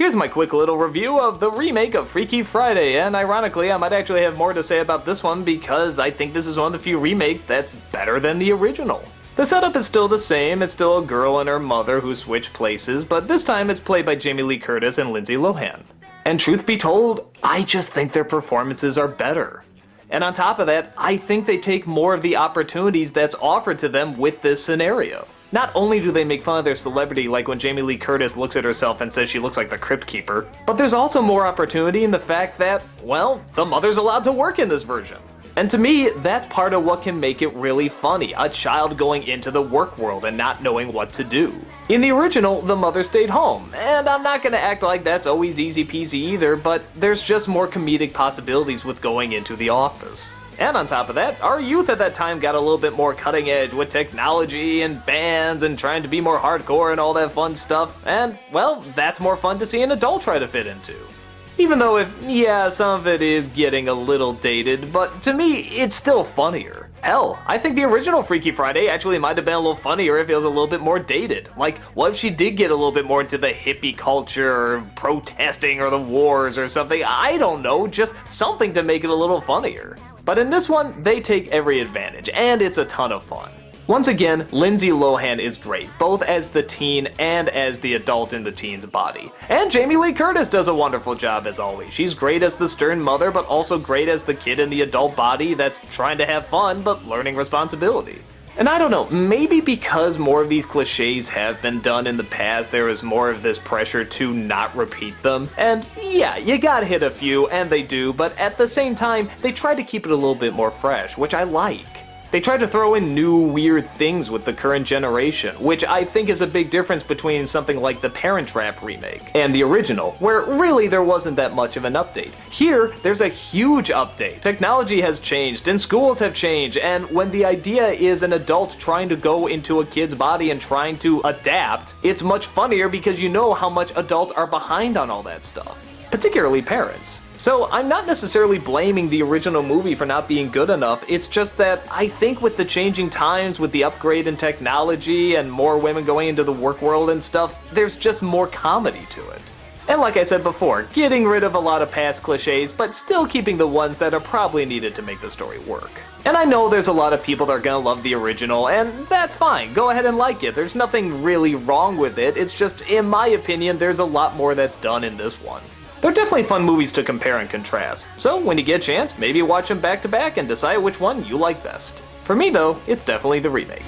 Here's my quick little review of the remake of Freaky Friday, and ironically I might actually have more to say about this one because I think this is one of the few remakes that's better than the original. The setup is still the same, it's still a girl and her mother who switch places, but this time it's played by Jamie Lee Curtis and Lindsay Lohan. And truth be told, I just think their performances are better. And on top of that, I think they take more of the opportunities that's offered to them with this scenario. Not only do they make fun of their celebrity, like when Jamie Lee Curtis looks at herself and says she looks like the Crypt Keeper, but there's also more opportunity in the fact that, well, the mother's allowed to work in this version. And to me, that's part of what can make it really funny, a child going into the work world and not knowing what to do. In the original, the mother stayed home, and I'm not gonna act like that's always easy peasy either, but there's just more comedic possibilities with going into the office. And on top of that, our youth at that time got a little bit more cutting edge with technology and bands and trying to be more hardcore and all that fun stuff, and, well, that's more fun to see an adult try to fit into. Even though some of it is getting a little dated, but to me, it's still funnier. Hell, I think the original Freaky Friday actually might have been a little funnier if it was a little bit more dated. Like, what if she did get a little bit more into the hippie culture, or protesting, or the wars, or something? I don't know, just something to make it a little funnier. But in this one, they take every advantage, and it's a ton of fun. Once again, Lindsay Lohan is great, both as the teen and as the adult in the teen's body. And Jamie Lee Curtis does a wonderful job as always. She's great as the stern mother, but also great as the kid in the adult body that's trying to have fun, but learning responsibility. And I don't know, maybe because more of these cliches have been done in the past, there is more of this pressure to not repeat them. And yeah, you gotta hit a few, and they do, but at the same time, they try to keep it a little bit more fresh, which I like. They try to throw in new, weird things with the current generation, which I think is a big difference between something like the Parent Trap remake and the original, where really there wasn't that much of an update. Here, there's a huge update. Technology has changed, and schools have changed, and when the idea is an adult trying to go into a kid's body and trying to adapt, it's much funnier because you know how much adults are behind on all that stuff, particularly parents. So I'm not necessarily blaming the original movie for not being good enough, it's just that I think with the changing times, with the upgrade in technology and more women going into the work world and stuff, there's just more comedy to it. And like I said before, getting rid of a lot of past cliches, but still keeping the ones that are probably needed to make the story work. And I know there's a lot of people that are gonna love the original, and that's fine, go ahead and like it, there's nothing really wrong with it, it's just, in my opinion, there's a lot more that's done in this one. They're definitely fun movies to compare and contrast, so when you get a chance, maybe watch them back to back and decide which one you like best. For me though, it's definitely the remake.